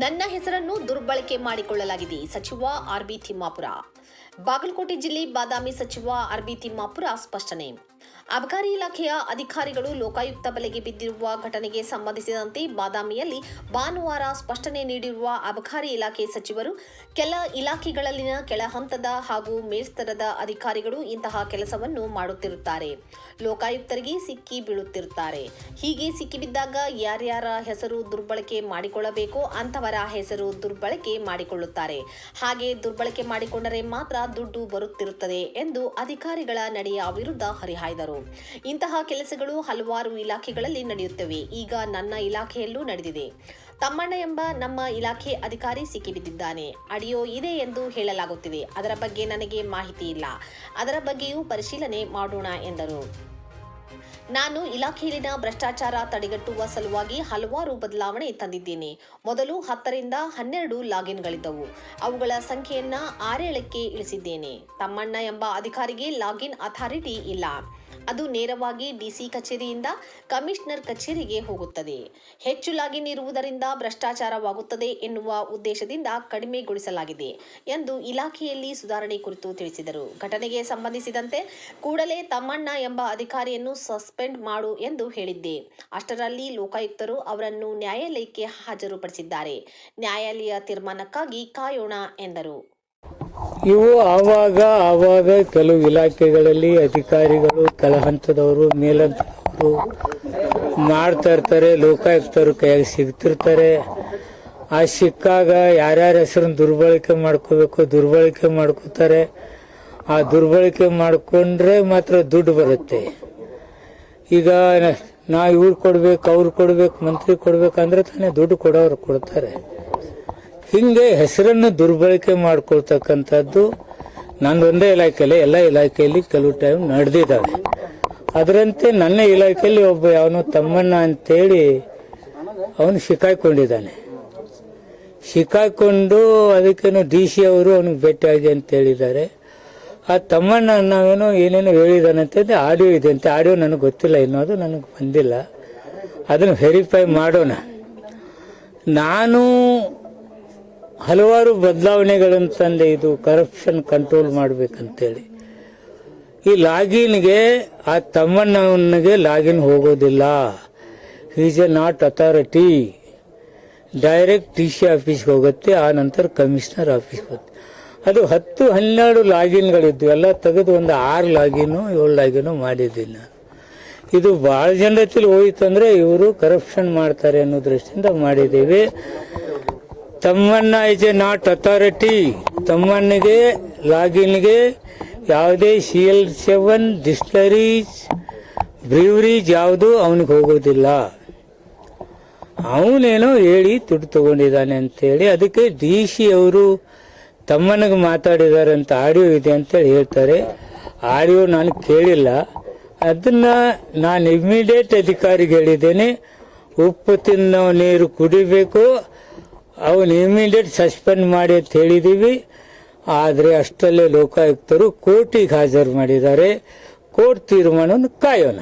ನನ್ನ ಹೆಸರನ್ನು ದುರ್ಬಳಕೆ ಮಾಡಿಕೊಳ್ಳಲಾಗಿದೆ ಸಚಿವ ಆರ್.ಬಿ. ತಿಮ್ಮಾಪುರ. ಬಾಗಲಕೋಟೆ ಜಿಲ್ಲೆ ಬಾದಾಮಿ ಸಚಿವ ಆರ್.ಬಿ. ತಿಮ್ಮಾಪುರ ಸ್ಪಷ್ಟನೆ. ಅಬಕಾರಿ ಇಲಾಖೆಯ ಅಧಿಕಾರಿಗಳು ಲೋಕಾಯುಕ್ತ ಬಲೆಗೆ ಬಿದ್ದಿರುವ ಘಟನೆಗೆ ಸಂಬಂಧಿಸಿದಂತೆ ಬಾದಾಮಿಯಲ್ಲಿ ಭಾನುವಾರ ಸ್ಪಷ್ಟನೆ ನೀಡಿರುವ ಅಬಕಾರಿ ಇಲಾಖೆ ಸಚಿವರು, ಕೆಲ ಇಲಾಖೆಗಳಲ್ಲಿನ ಕೆಳ ಹಂತದ ಹಾಗೂ ಮೇಲ್ಸ್ತರದ ಅಧಿಕಾರಿಗಳು ಇಂತಹ ಕೆಲಸವನ್ನು ಮಾಡುತ್ತಿರುತ್ತಾರೆ. ಲೋಕಾಯುಕ್ತರಿಗೆ ಸಿಕ್ಕಿ ಬೀಳುತ್ತಿರುತ್ತಾರೆ. ಹೀಗೆ ಸಿಕ್ಕಿಬಿದ್ದಾಗ ಯಾರ್ಯಾರ ಹೆಸರು ದುರ್ಬಳಕೆ ಮಾಡಿಕೊಳ್ಳಬೇಕೋ ಅಂತವರ ಹೆಸರು ದುರ್ಬಳಕೆ ಮಾಡಿಕೊಳ್ಳುತ್ತಾರೆ. ಹಾಗೆ ದುರ್ಬಳಕೆ ಮಾಡಿಕೊಂಡರೆ ಮಾತ್ರ ದುಡ್ಡು ಬರುತ್ತಿರುತ್ತದೆ ಎಂದು ಅಧಿಕಾರಿಗಳ ನಡೆಯ ವಿರುದ್ಧ ಹರಿಹಾಯ್ದರು. ಇಂತಹ ಕೆಲಸಗಳು ಹಲವಾರು ಇಲಾಖೆಗಳಲ್ಲಿ ನಡೆಯುತ್ತವೆ. ಈಗ ನನ್ನ ಇಲಾಖೆಯಲ್ಲೂ ನಡೆದಿದೆ. ತಮ್ಮಣ್ಣ ಎಂಬ ನಮ್ಮ ಇಲಾಖೆ ಅಧಿಕಾರಿ ಸಿಕ್ಕಿಬಿದ್ದಿದ್ದಾನೆ. ಆಡಿಯೋ ಇದೆ ಎಂದು ಹೇಳಲಾಗುತ್ತಿದೆ. ಅದರ ಬಗ್ಗೆ ನನಗೆ ಮಾಹಿತಿ ಇಲ್ಲ. ಅದರ ಬಗ್ಗೆಯೂ ಪರಿಶೀಲನೆ ಮಾಡೋಣ ಎಂದರು. ನಾನು ಇಲಾಖೆಯಲ್ಲಿನ ಭ್ರಷ್ಟಾಚಾರ ತಡೆಗಟ್ಟುವ ಸಲುವಾಗಿ ಹಲವಾರು ಬದಲಾವಣೆ ತಂದಿದ್ದೇನೆ. ಮೊದಲು 10ರಿಂದ 12 ಲಾಗಿನ್ಗಳಿದ್ದವು. ಅವುಗಳ ಸಂಖ್ಯೆಯನ್ನ 6-7ಕ್ಕೆ ಇಳಿಸಿದ್ದೇನೆ. ತಮ್ಮಣ್ಣ ಎಂಬ ಅಧಿಕಾರಿಗೆ ಲಾಗಿನ್ ಅಥಾರಿಟಿ ಇಲ್ಲ. ಅದು ನೇರವಾಗಿ ಡಿಸಿ ಕಚೇರಿಯಿಂದ ಕಮಿಷನರ್ ಕಚೇರಿಗೆ ಹೋಗುತ್ತದೆ. ಹೆಚ್ಚು ಲಾಗಿನ್ ಇರುವುದರಿಂದ ಭ್ರಷ್ಟಾಚಾರವಾಗುತ್ತದೆ ಎನ್ನುವ ಉದ್ದೇಶದಿಂದ ಕಡಿಮೆಗೊಳಿಸಲಾಗಿದೆ ಎಂದು ಇಲಾಖೆಯಲ್ಲಿ ಸುಧಾರಣೆ ಕುರಿತು ತಿಳಿಸಿದರು. ಘಟನೆಗೆ ಸಂಬಂಧಿಸಿದಂತೆ ಕೂಡಲೇ ತಮ್ಮಣ್ಣ ಎಂಬ ಅಧಿಕಾರಿಯನ್ನು ಸಸ್ಪೆಂಡ್ ಮಾಡು ಎಂದು ಹೇಳಿದ್ದೆ. ಅಷ್ಟರಲ್ಲಿ ಲೋಕಾಯುಕ್ತರು ಅವರನ್ನು ನ್ಯಾಯಾಲಯಕ್ಕೆ ಹಾಜರುಪಡಿಸಿದ್ದಾರೆ. ನ್ಯಾಯಾಲಯ ತೀರ್ಮಾನಕ್ಕಾಗಿ ಕಾಯೋಣ ಎಂದರು. ಇವು ಆವಾಗ ಕೆಲವು ಇಲಾಖೆಗಳಲ್ಲಿ ಅಧಿಕಾರಿಗಳು ಕೆಳ ಹಂತದವರು ಮೇಲಂತದವರು ಮಾಡ್ತಾ ಇರ್ತಾರೆ. ಲೋಕಾಯುಕ್ತರು ಕೈಯಾಗಿ ಸಿಗ್ತಿರ್ತಾರೆ. ಆ ಸಿಕ್ಕಾಗ ಯಾರ್ಯಾರ ಹೆಸರನ್ನು ದುರ್ಬಳಕೆ ಮಾಡ್ಕೋತಾರೆ. ಆ ದುರ್ಬಳಕೆ ಮಾಡ್ಕೊಂಡ್ರೆ ಮಾತ್ರ ದುಡ್ಡು ಬರುತ್ತೆ. ಈಗ ನಾ ಇವ್ರು ಕೊಡ್ಬೇಕು, ಅವ್ರು ಕೊಡ್ಬೇಕು, ಮಂತ್ರಿ ಕೊಡ್ಬೇಕಂದ್ರೆ ತಾನೇ ದುಡ್ಡು ಕೊಡೋರು ಕೊಡ್ತಾರೆ. ಹಿಂಗೆ ಹೆಸರನ್ನು ದುರ್ಬಳಕೆ ಮಾಡ್ಕೊಳ್ತಕ್ಕಂಥದ್ದು ನಂದೊಂದೇ ಇಲಾಖೆಯಲ್ಲಿ, ಎಲ್ಲ ಇಲಾಖೆಯಲ್ಲಿ ಕೆಲವು ಟೈಮ್ ನಡೆದಿದ್ದಾವೆ. ಅದರಂತೆ ನನ್ನ ಇಲಾಖೆಯಲ್ಲಿ ಒಬ್ಬ ಯಾವನೋ ತಮ್ಮಣ್ಣ ಅಂತೇಳಿ ಅವನು ಸಿಕ್ಕಾಕೊಂಡಿದ್ದಾನೆ. ಸಿಕ್ಕಾಕೊಂಡು ಅದಕ್ಕೇನೋ DC ಅವರು ಅವನಿಗೆ ಭೇಟಿಯಾಗಿ ಅಂತ ಹೇಳಿದ್ದಾರೆ. ಆ ತಮ್ಮಣ್ಣ ನಾವೇನೋ ಏನೇನೋ ಹೇಳಿದಾನೆ ಅಂತಂದ್ರೆ ಆಡಿಯೋ ಇದೆ ಅಂತೆ. ಆಡಿಯೋ ನನಗೆ ಗೊತ್ತಿಲ್ಲ, ಇನ್ನೋದು ನನಗೆ ಬಂದಿಲ್ಲ. ಅದನ್ನು ವೆರಿಫೈ ಮಾಡೋಣ. ನಾನು ಹಲವಾರು ಬದಲಾವಣೆಗಳನ್ನು ತಂದೆ, ಇದು ಕರಪ್ಷನ್ ಕಂಟ್ರೋಲ್ ಮಾಡ್ಬೇಕಂತೇಳಿ. ಈ ಲಾಗಿನ್ಗೆ ಆ ತಮ್ಮಣ್ಣನಿಗೆ ಲಾಗಿನ್ ಹೋಗೋದಿಲ್ಲ. Is A not authority. Direct DC ಆಫೀಸ್ಗೆ ಹೋಗುತ್ತೆ, ಆ ನಂತರ ಕಮಿಷನರ್ ಆಫೀಸ್ಗೆ ಹೋಗುತ್ತೆ. ಅದು 10-12 ಲಾಗಿನ್ಗಳಿದ್ವು. ಎಲ್ಲ ತೆಗೆದು ಒಂದು 6 ಲಾಗಿನು 7 ಲಾಗಿನು ಮಾಡಿದ್ದೀನಿ ನಾನು. ಇದು ಬಹಳ ಜನರಲ್ಲಿ ಹೋಯ್ತಂದ್ರೆ ಇವರು ಕರಪ್ಷನ್ ಮಾಡ್ತಾರೆ ಅನ್ನೋ ದೃಷ್ಟಿಯಿಂದ ಮಾಡಿದ್ದೀವಿ. Thammanna is a not authority. ತಮ್ಮಣ್ಣಗೆ ಲಾಗಿನ್ಗೆ ಯಾವುದೇ CL7 ಡಿಸ್ಟಿಲರೀಸ್ ಬ್ರೀವರೀಸ್ ಯಾವುದು ಅವನಿಗೆ ಹೋಗೋದಿಲ್ಲ. ಅವನೇನೋ ಹೇಳಿ ದುಡ್ಡು ತಗೊಂಡಿದ್ದಾನೆ ಅಂತೇಳಿ ಅದಕ್ಕೆ DC ಅವರು ತಮ್ಮನಿಗೆ ಮಾತಾಡಿದ್ದಾರೆ ಅಂತ ಆಡಿಯೋ ಇದೆ ಅಂತೇಳಿ ಹೇಳ್ತಾರೆ. ಆಡಿಯೋ ನಾನು ಕೇಳಿಲ್ಲ. ಅದನ್ನ ನಾನು ಇಮಿಡಿಯೇಟ್ ಅಧಿಕಾರಿಗೆ ಹೇಳಿದ್ದೇನೆ, ಉಪ್ಪು ತಿನ್ನೋ ನೀರು ಕುಡಿಬೇಕು, ಅವನು ಇಮಿಡಿಯೇಟ್ ಸಸ್ಪೆಂಡ್ ಮಾಡಿ ಅಂತ ಹೇಳಿದೀವಿ. ಆದರೆ ಅಷ್ಟಲ್ಲೇ ಲೋಕಾಯುಕ್ತರು ಕೋರ್ಟಿಗೆ ಹಾಜರು ಮಾಡಿದ್ದಾರೆ. ಕೋರ್ಟ್ ತೀರ್ಮಾನವನ್ನು ಕಾಯೋಣ.